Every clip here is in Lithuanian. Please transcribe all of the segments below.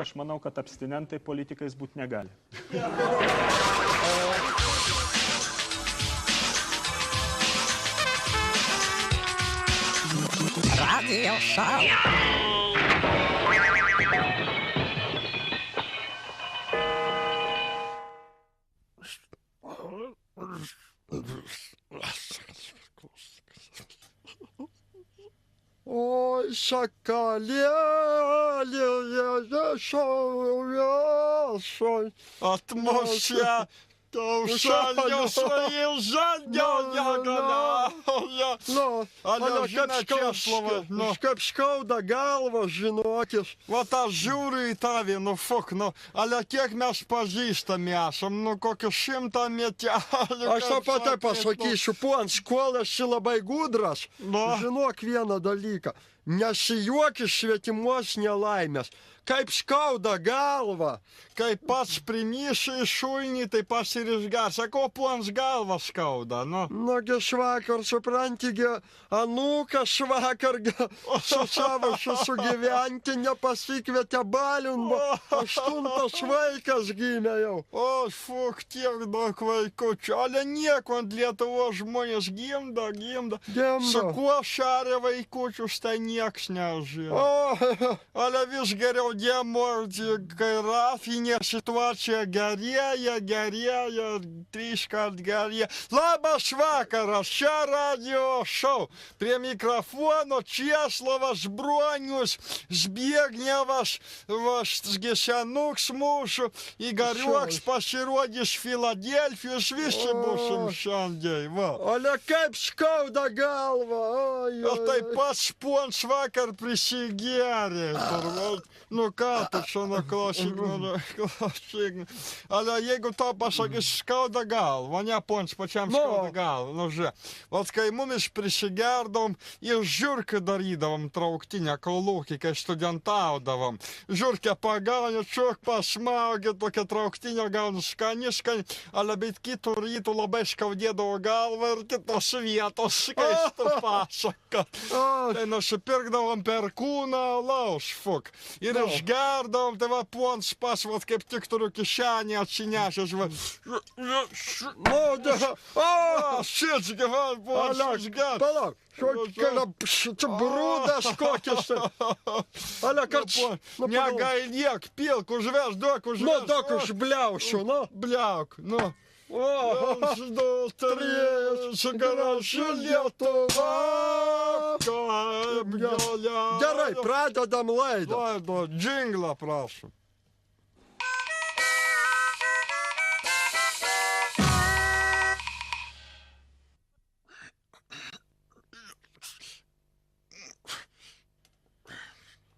Aš manau, kad abstinentai politikais būti negali. Radio Show. Ой, шакале, атмосфера, kaip skauda galva, žinokis. Vat aš žiūriu į tavį, nu fuk, nu, ale kiek mes pažįstami esam, nu kokius 100 metelių. Aš tą patį pasakysiu, pons, kol esi labai gudras, žinok vieną dalyką. Nesijuok iš svetimos nelaimės. Kaip skauda galva. Kaip pats primyši į šuinį, tai pats ir išgars. Sako, pons galva skauda, nu. Nagi švakar, suprantigi, anūkas švakar su savo sugyventinė pasikvietė baliun, 8 vaikas gimė jau. O, fuk, tiek daug vaikučių. Ale nieko ant Lietuvos žmonės gimda. Su kuo šaria vaikučius, tai nieks nežino. Ale vis geriau kai rafinė situacija gerėja, 3 kart gerėja. Labas vakaras, čia Radio Show. Prie mikrofono Česlovas Bronius, Zbiegnievas, Gesenuks mūsų, Igoriuks pasirodys Filadelfijos, visi būsim šiandien, va. Ale kaip skauda galva, O tai pats pons vakar prisigėrė, turbūt. Nu ką, tu čia nuklausyk. Ale jeigu to pasakys skauda galva, ne pons pačiam skauda galva, nu žiūrėk. Vat kai mumis prisigerdom ir žiūrkę darydavom trauktinę kolūkį, kai studentaudavom. Žiūrkę pagauni, čiuk pasmaugė, tokia trauktinė gauni skani, ale bet kitų rytų labai skaudėdavo galvą ir kitos vietos, kai tu pasaka. Tai nusipirkdavom perkūną, alaus, fuk. Ir išgerdavom, tai va pons pas, vat kaip tik turiu kišenį atsinešęs, va. Šitski, va, pons išgert. Palauk, čia brūdas kokis. Ale, kad... Negailiek, pilk, užveš, duok, užveš. Nu, duok, užbliausiu, nu. Bliauk, nu. O, 1, 2, 3, sugrąžu Lietuvą. Gerai, pradedam laidą. Laido, džinglą prašom.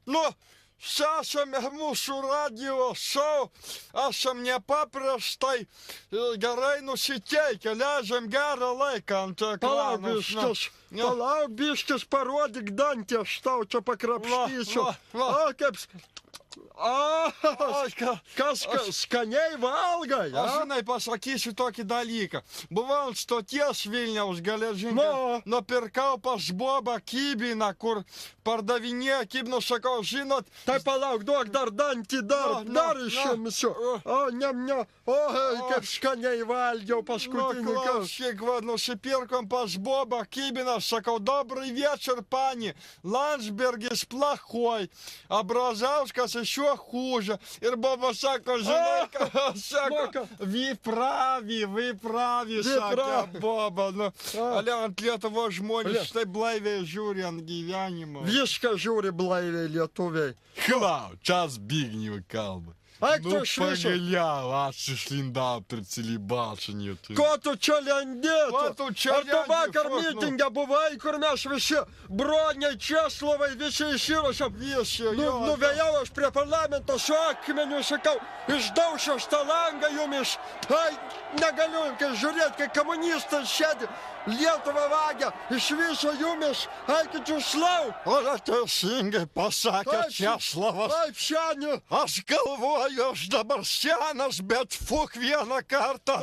Nu, esame mūsų radio show, esam nepaprastai gerai nusiteikę, leidžiam gerą laiką ant ekrano. Palauk, biškis, parodyk dantį, aš tau čia pakrapštysiu. O, kaip... Kas skaniai valgai, Aš žinai, pasakysiu tokį dalyką. Buvau ant stoties Vilniaus geležinkelio, nupirkau pas Bobą kibiną, kur pardavinėja kibinų, sakau, žinot... Tai palauk, duok dar dantį, dar išimsiu. O, kaip skaniai valgiau paskutinį kartą. Klausyk, nusipirkom pas Bobą kibiną, sakau, добрый вечер, пани, Landsbergis плохой, Abrazauskas еще хуже. Ir Boba sako, žinai, sako, вы pravi, sakė Boba. Ale ant Lietuvos žmonės taip blaiviai žiūri ant gyvenimo. Viską žiūri blaiviai lietuviai. Klau, čia Zbigniew kalba. Nu, pagaliau, aš išlindau per celibačinį. Ko tu čia lendėtų? Ar tu vakar mitingę buvai, kur mes visi broniai Česlovai, visi išsiruošėm? Nuvėjau aš prie parlamento su akmeniu, sakau, išdaušiau šitą langą jumis. Ai, negaliu, kai žiūrėt, kai komunistas sėdi Lietuvą vagia, iš viso jumis, eikit jūs lauk. O teisingai pasakė Taip, Česlavas. Taip, šiandien. Aš galvoju, aš dabar senas, bet fuk vieną kartą.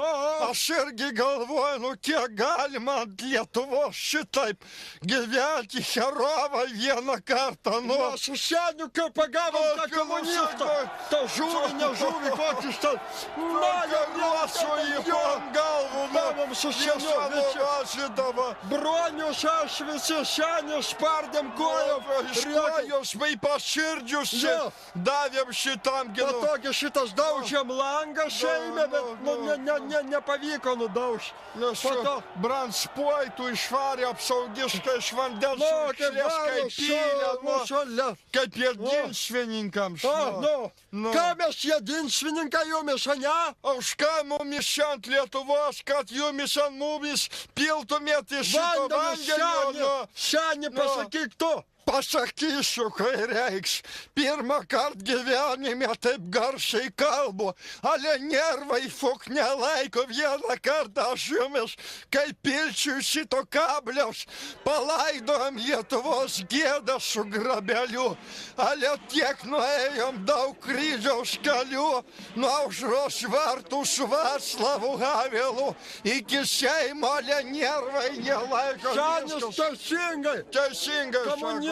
Aš irgi galvoju, nu kiek galima ant Lietuvos šitaip gyventi herovą vieną kartą. Nu, Mes su seniu, kai pagavom tą komunistą, tą žuvį, nežuvį, kokius ten. Na, Galvoju į galvų, Pavom su seniu, visi. Šitava. Bronius, aš visi seniai spardėm kojom. Iš kojos vai paširdžius Jo. davėm šitam ginu. Patogi šitas daužėm langą šeimę, bet nepavyko nudaužti. Nes Po to- branspojtų išvarė apsaugiškai iš vandens Nu, šiukšlės, kaip pylė, šalia. kaip jedinšvininkams. Nu, ką mes jedinsvininkai jumis, ane? Už ką mumis šiant Lietuvos, kad jumis ant mumis piltumėt iš šito vandenio? Šiandien pasakyk tu. Pasakysiu, kai reiks. Pirmą kartą gyvenime taip garsiai kalbu, ale nervai fuk nelaiko. Vieną kartą aš jumis, kai pilčiu šito kabliaus, palaidojom Lietuvos gėdą su grabeliu. Ale tiek nuėjom daug kryžiaus kelių, nuo aušros vartų su Vaclavu Havelu iki Seimo, ale nervai nelaiko. Šiandien teisingai. Teisingai.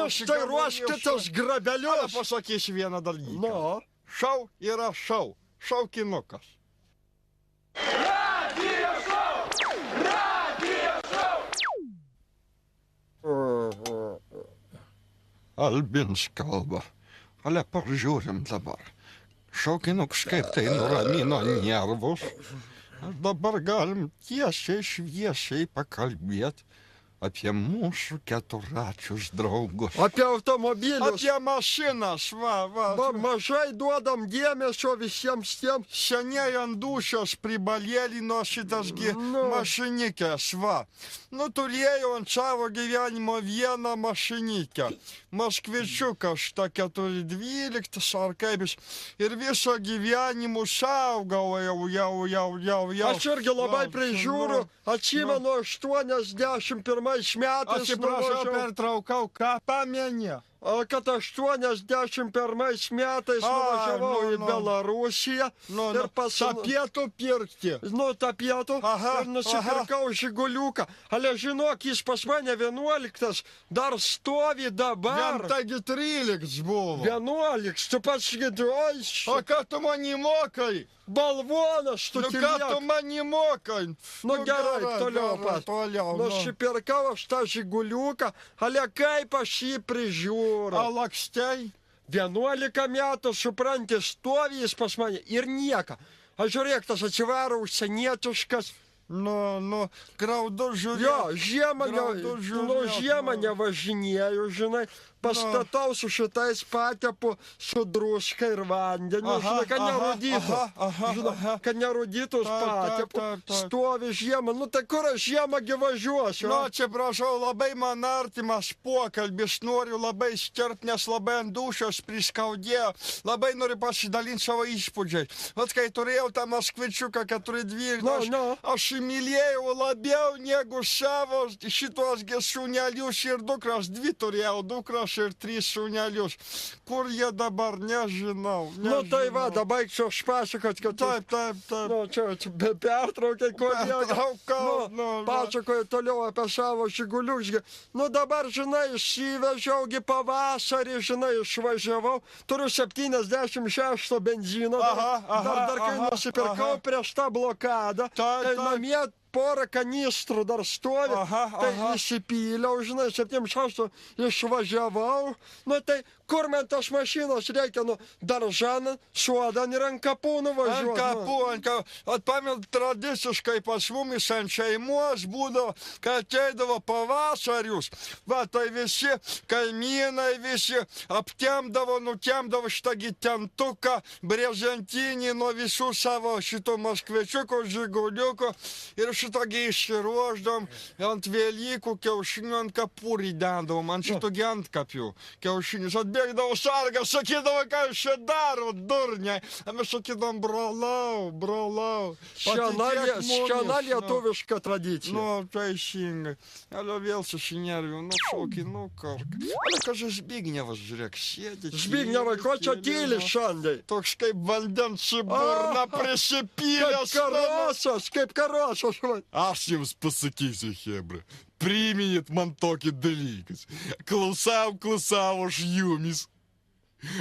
Komunistai, ruoškitės grabelius. Pasakysiu vieną dalyką. Nu. Šau yra šau. Šaukinukas. Albins kalba. Ale pažiūrim dabar. Šaukinukas kaip tai nuramino nervus. Dabar galim tiesiai šviesiai pakalbėti apie mūsų keturačius draugus. Apie automobilius. Apie mašinas, va. Mažai duodam dėmesio visiems tiems. Seniai ant dušios pribalėlino šitasgi mašinikės, va. Nu, turėjau ant savo gyvenimo vieną mašinikę. Maskvičiukas šitą 412 ar kaip jis. Ir viso gyvenimo saugau jau. Aš irgi labai prižiūriu. Atsimenu 81 metais. Atsiprašau, pertraukau, ką pamenė? Kad 81 metais nuvažiavau į Belarusiją ir tapietų pirkti. Tapietų ir nusipirkau žiguliuką. Ale žinok, jis pas mane 11 dar stovi dabar. Taigi 13 buvo. 11, tu pats oi. O ką tu mani mokai? Balvonas, tu ką tu mani mokai? Gerai, toliau pat. Nusipirkau aš tą žiguliuką, ale kaip aš jį prižiūriu. Alakstei? 11 metų, supranti, stovi jis pas mane ir nieka. Aš žiūrėk, tas atsivaro užsienietiškas. Graudu žiūrėk. Jo, žiemą nevažinėjau, žinai. Pastatau su šitais patepu, su druska ir vandeniu, žinai, kad nerūdytų. Žinai, kad nerūdytų patepu. Stovi žiemą. Nu tai kur aš žiemą gyvažiuosiu? Čia prašau, labai man artimas pokalbis, noriu labai skirti, nes labai ant dušios priskaudėjo. Labai noriu pasidalinti savo įspūdžiais. Vat kai turėjau tą Maskvičiuką 412, aš įmylėjau labiau negu savo šitos šunelius ir dukras. 2 turėjau dukras ir 3 šunelius. Kur jie dabar, nežinau. Tai va, dabar baigsiu aš pasakot, kad... Taip. Čia pertraukiai, kodėl... Pasakoju toliau apie savo žigulius. Dabar, žinai, įsivežiaugi pavasarį, žinai, išvažiavau. Turiu 76 benzino. Dar kai nusipirkau prieš tą blokadą. Tai namie porą kanistrų dar stovi, tai įsipyliau, žinai, 76 išvažiavau. Tai kur man tas mašinos reikia, daržan, suodan ir ant kapų nuvažiuoti. Ant kapų. Atpamint tradiciškai pas mumis ant šeimos būdavo, kai ateidavo pavasarius. Va, tai visi kaimynai, visi aptemdavo, nutemdavo šitą tentuką, brezentinį nuo visų savo šito Maskvičiuko, žiguliuko. Ir šitogi išsiruoždom, ant Velykų kiaušinių ant kapų ridendavom, ant šitogi ant kapių kiaušinius. Atbėgdavo sargas, sakydavo, ką jūs čia daro, durniai. A mes sakydavom, brolau. Šiana lietuviška tradicija. Ну, teisingai. Ale vėl susinerviau, nu šokį, nu kark. Ale kažkai Zbignievas, žiūrėk, sėdi. Zbignievai, ko čia tyli šiandien? Toks kaip vandens į burną prisipylęs. Kaip karosas. Aš jums pasakysiu, hebra. Priminėt man tokį dalykas. Klausau aš jumis.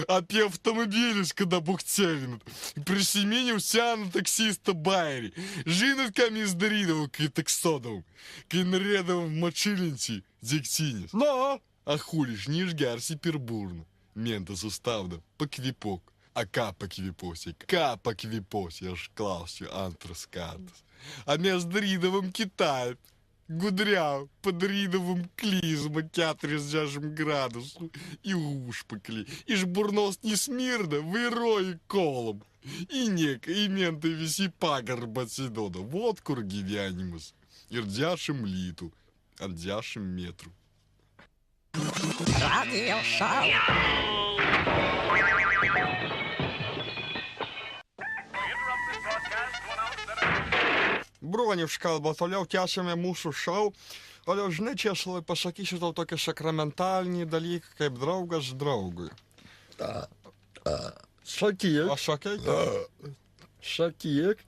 Apie automobilius, kada bukcelinat. Prisiminiau seną taksistą bairį. Žinot, ką mes darydavom, kai taksodavom? Kai norėdavom mačilinti dzeksinės. Nu? A huliš, neišgersi per burną. Mentas sustabdo, pakvipok. A ką pakviposi? Ką pakviposi, aš klausiu antras kartas. A mes darydavom kitaip. Gudriau, padarydavom klizmą 40 gradusų į užpakalį. Iš burnos nesmirda, vairuoji kolom. Į nieką, į mentai visi pagarbą atsidoda. Vot kur gyvenimas. Ir 10 litų ant 10 metrų. Radio show. Bronius kalba, toliau tęsime mūsų šou. Toliau, žinai, Česlavai, pasakysiu tau tokį sakramentalinį dalyką, kaip draugas draugui. Sakyk. O sakai? Sakyk.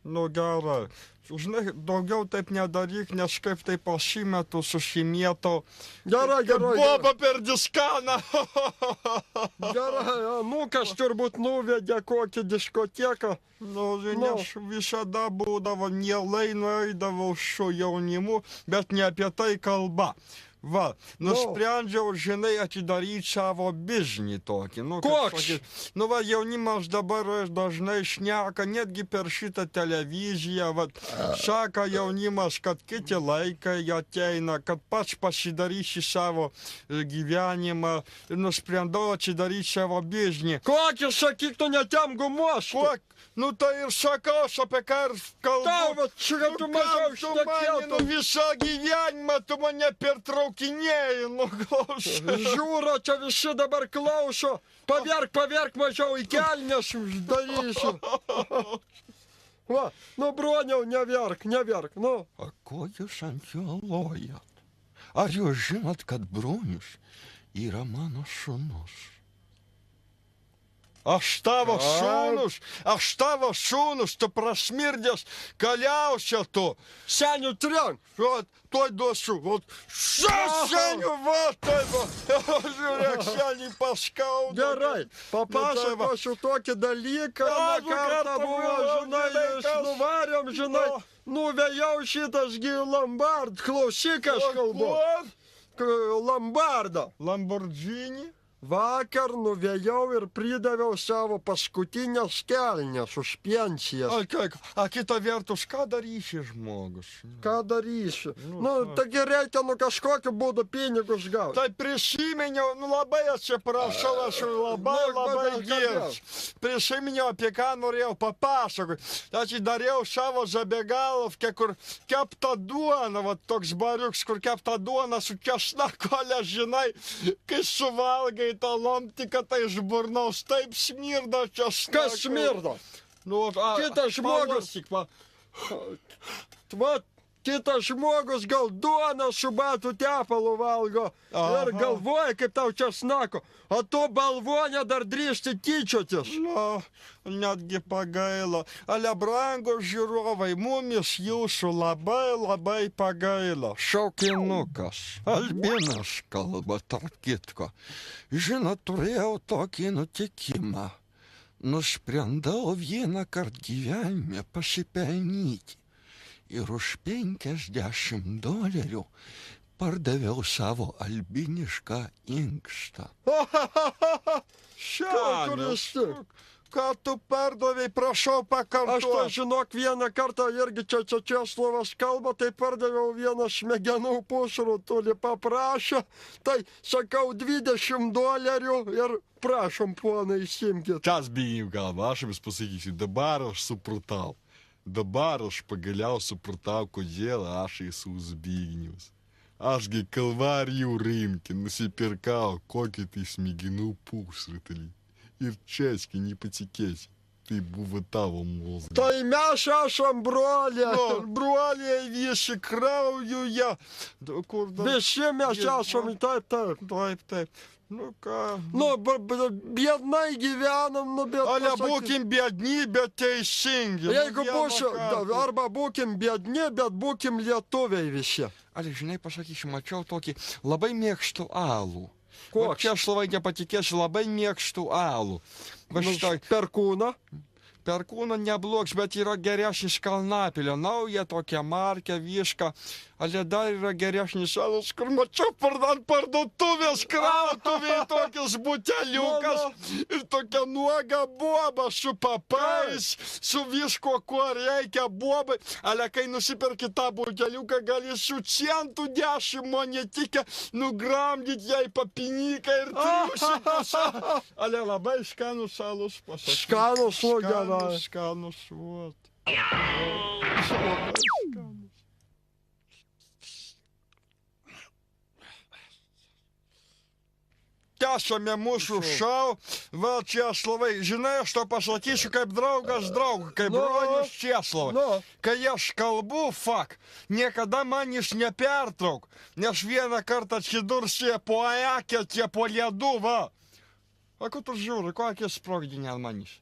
Nu gerai. Žinai, daugiau taip nedaryk, nes kaip tai pasimetu, susimėto. Gerai. Boba per diskaną. Gerai, anūkas turbūt nuvedė kokį diskoteką. Nu, aš visada būdavo, mielai nueidavau su jaunimu, bet ne apie tai kalba. Va, nusprendžiau, žinai, atidaryti savo biznį tokį. Nu, koks? Nu, va, jaunimas dabar dažnai šneka, netgi per šitą televiziją, va, saka jaunimas, kad kiti laikai ateina, kad pats pasidarysi savo gyvenimą ir nusprendau atidaryti savo biznį. Kokį, sakyk, tu netem gumos? Nu, tai ir sakau, apie ką ir kalbu. Tavo, čia tu mažiau šnekėtų. Visą gyvenimą tu mane pertraukinėjai, nu, klausia. Žiūro, čia visi dabar klauso. Paverk mažiau į kelnes uždarysiu. Va, nu, Broniau, neverk, nu. A ko jūs ant jo lojat? Ar jūs žinot, kad Bronius yra mano šunus? Aš tavo šunus, tu prasmirdės, kaliausia tu. Senių trenk. Tuoj duosiu, senių, žiūrėk, senį paskauda. Gerai, papasakosiu tokį dalyką, kartą buvo, žinai, nuvarėm, žinai, nuvėjau šitasgi Lombard, klausyk, aš kalbu. Lombardą. Lamborghini? Vakar nuvėjau ir pridaviau savo paskutinės kelnes už pensijas. A kita vertus, ką darysi žmogus? Ką darysi? Nu, taigi reikia kažkokiu būdu pinigus gauti. Tai prisiminiau, labai atsiprašau, aš labai girs. Prisiminiau, apie ką norėjau papasakoti. Aš dariau savo Zabegalovkę, kur kepta duona, va toks bariuks, kur kepta duona su česnaku, ale žinai, kai suvalgai tą lomtiką, tai iš burnos taip smirda česnaku. Kas smirda? Kitas žmogus. Kitas žmogus gal duoną su batų tepalu valgo ir galvoja, kaip tau česnako. O tu balvonė dar drįsti tyčiotis. Netgi pagaila. Ale brangos žiūrovai, mumis jūsų labai pagaila. Šaukinukas. Albinas kalba, tarp kitko. Žinot, turėjau tokį nutikimą. Nusprendau vieną kartą gyvenime pasipelnyti. Ir už $50 pardaviau savo albinišką inkštą. Ką tu pardavei, prašau pakartoti. Aš tai žinok, vieną kartą irgi čia Česlovas kalba, tai pardaviau vieną smegenų pusrutulį, paprašė, tai sakau $20 ir prašom, ponai, įsimkit. Tas bijau galva, aš jums pasakysiu, dabar aš supratau. Dabar aš pagaliau supratau, kodėl aš esu Zbignius. Ašgi Kalvarijų rimti nusipirkau kokį tai smegenų pusrutulį. Ir česki, nepatikėsi, tai buvo tavo mozgas. Tai mes esam broliai. No, broliai visi kraujuje. Visi mes esam, taip. Taip. Nu ką. Nu, biednai gyvenam, nu, bet... Ale būkim biedni, bet teisingi. Jeigu būsiu, arba būkim biedni, bet būkim lietuviai visi. Ale, žinai, pasakysiu, mačiau tokį labai mėgštų alų. Koks? Čia aš labai nepatikėsiu, labai mėgštų alų. Va štai, Perkūną. Perkūno neblogs, bet yra geresnis Kalnapilio. Nauja tokia markė, viška. Ale dar yra geresnis alus, kur mačiau ant parduotuvės krautuvėje tokias buteliukas. Ir tokia nuoga boba su papais, su visko, ko reikia bobai. Ale kai nusipirki tą buteliuką, gali su centų 10 monetikę nugramdyti jai papiniką ir triusikas. Ale labai skanus alus pasakysiu. Skanus, nu, gerai. Skanus, vot. Labai skanus. Tęsame mūsų šou, va Česlovai, žinai, aš to pasakysiu kaip draugas draugų, kaip brolius Česlovai. Kai aš kalbu, niekada man jis nepertrauk, nes vieną kartą atsidursi po eketė, po ledų, va. A ko tu žiūri, kokie sprogdinė manys?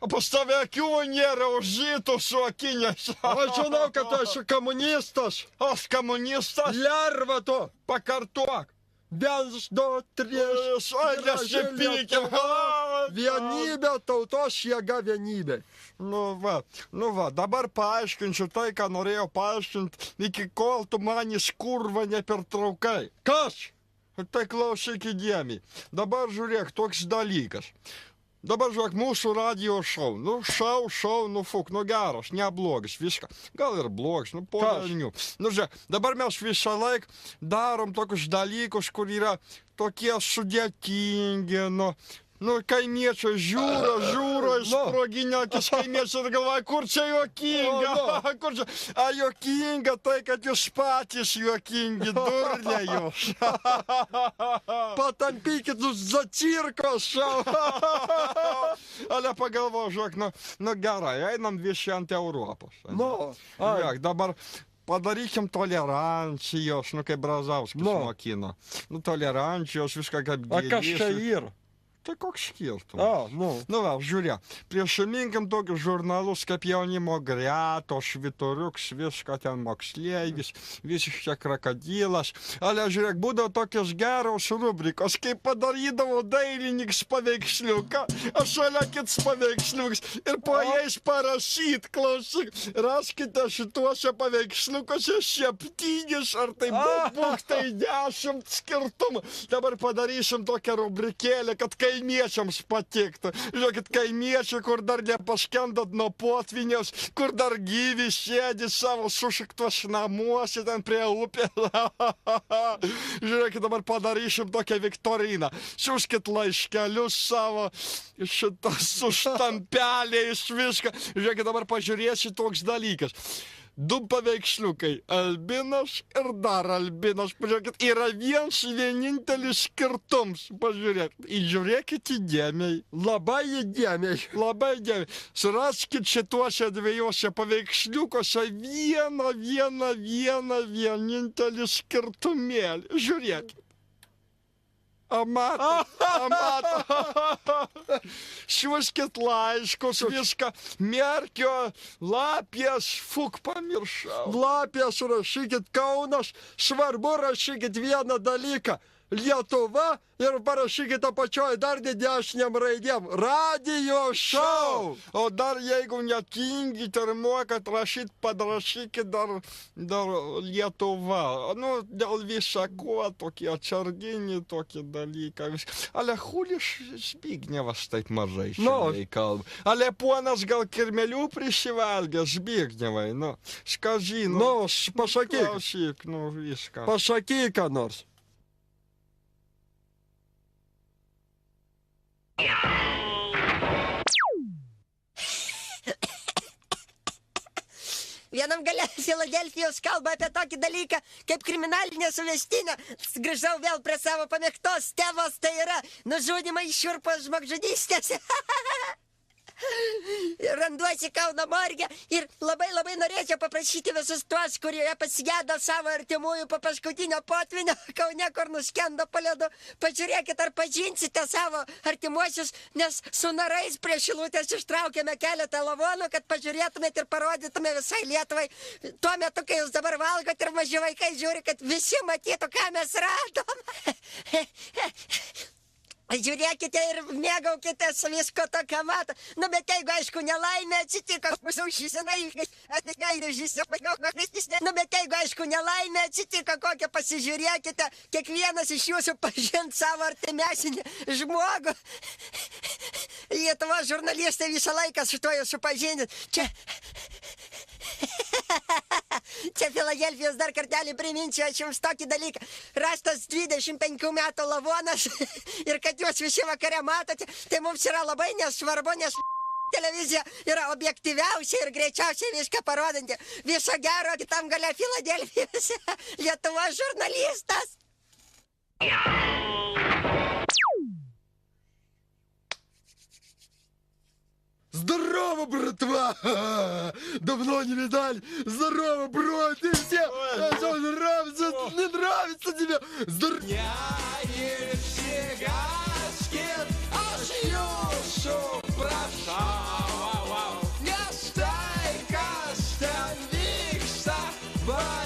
O pas tave akių nėra užžytų su akinės. Aš žinau, kad tu esi komunistas. Aš komunistas? Lerva tu. Pakartok. 1, 2, 3. Nesipykim. Vienybė, tautos jėga vienybė. Nu va, dabar paaiškinsiu tai, ką norėjau paaiškinti, iki kol tu manis kurva nepertraukai. Kas? Tai klausyk įdėmiai. Dabar žiūrėk, toks dalykas. Dabar žiūrėk, mūsų radio šou. Nu, šou, nu geras, neblogas, viską. Gal ir blogas, po velnių. Nu, žiūrėk, dabar mes visą laik darom tokius dalykus, kur yra tokie sudėtingi, nu, kaimiečiai žiūro, sproginio akis kaimiečiai ir galvoja, kur čia juokinga? Kur čia? A juokinga tai, kad jūs patys juokingi, durniai jūs. Patampykit za cirko šou. Ale pagalvo, žiūrėk, nu gerai, einam visi ant Europos. Žiūrėk, dabar padarykim tolerancijos, kaip Brazauskis mokino. Tolerancijos, viską kaip gėlys. A kas čia yra? Tai koks skirtumas? Nu va, žiūrėk, prisiminkim tokius žurnalus kaip Jaunimo gretos, Švyturiuks, viską ten moksleivis, visiškai krokodilas. Ale žiūrėk, būdavo tokios geros rubrikos, kaip padarydavo dailininkas paveiksliuką, o šalia kits paveiksliukas. Ir po jais parašyt, klausyk, raskite šituose paveiksliukose 7 ar tai būk tai 10 skirtumų. Dabar padarysim tokią rubrikėlę, kad kaimiečiams patiktų. Žiūrėkit, kaimiečiai, kur dar nepaskendot nuo potvinios, kur dar gyvi sėdi savo sušiktos namuose ten prie upės. Žiūrėkit, dabar padarysim tokią viktoriną. Siųskit laiškelius savo šitą su štampeliais viską. Žiūrėkit, dabar pažiūrėsi toks dalykas. 2 paveiksliukai, Albinas ir dar Albinas. Pažiūrėkit, yra vienintelis skirtums. Pažiūrėkit, žiūrėkit įdėmiai. Labai įdėmiai. Labai įdėmiai. Suraskit šituose 2 paveiksliukose vienintelį skirtumėlį. Žiūrėkit. Amato. Siųskit laiškus, viską. Merkio, Lapės, pamiršau. Lapės rašykit, Kaunas. Svarbu rašykit vieną dalyką. Lietuva ir parašykite apačioj dar didesniam raidėm. Radio šou! O dar jeigu netingit ir mokat rašyt, padrašykit dar Lietuva. Nu, dėl visako tokie atsarginiai tokie dalykai. Ale hulis Zbignevas taip mažai šiandien kalba. Ale ponas gal kirmelių prisivalgė Zbignevai. Nu, skaži, pasakyk. Klausyk, viską. Pasakyk, ką nors. Vienam gale Filadelfijos kalba apie tokį dalyką, kaip kriminalinė suvestinė. Grįžau vėl prie savo pamėgtos temos, tai yra nužudimai, šiurpos, žmogžudystės. Randuosi Kauno morge ir labai norėčiau paprašyti visus tuos, kurie pasigėdo savo artimųjų po paskutinio potvinio Kaune, kur nuskendo po ledu. Pažiūrėkit, ar pažinsite savo artimuosius, nes su narais prie Šilutės ištraukėme keletą lavonų, kad pažiūrėtumėt ir parodytume visai Lietuvai. Tuo metu, kai jūs dabar valgot ir maži vaikai žiūri, kad visi matytų, ką mes radom. Žiūrėkite ir mėgaukitės visko to, ką mato. Nu, bet jeigu, aišku, nelaimė atsitiko, nu, bet jeigu, aišku, nelaimė atsitiko, kokią pasižiūrėkite, kiekvienas iš jūsų pažint savo artimesnį žmogų. Lietuvos žurnalistai visą laiką su tuo jūsų pažinit. Čia Filadelfijos dar kartelį priminsiu aš jums tokį dalyką. Rastas 25 metų lavonas ir kad jūs visi vakare matote, tai mums yra labai nesvarbu, nes televizija yra objektyviausia ir greičiausiai viską parodanti. Viso gero kitam gale Filadelfijos Lietuvos žurnalistas. Здорово, братва! Давно не видали! Здорово, бро! Ты все! Что, нравится? Не нравится тебе? Здорово! Wow.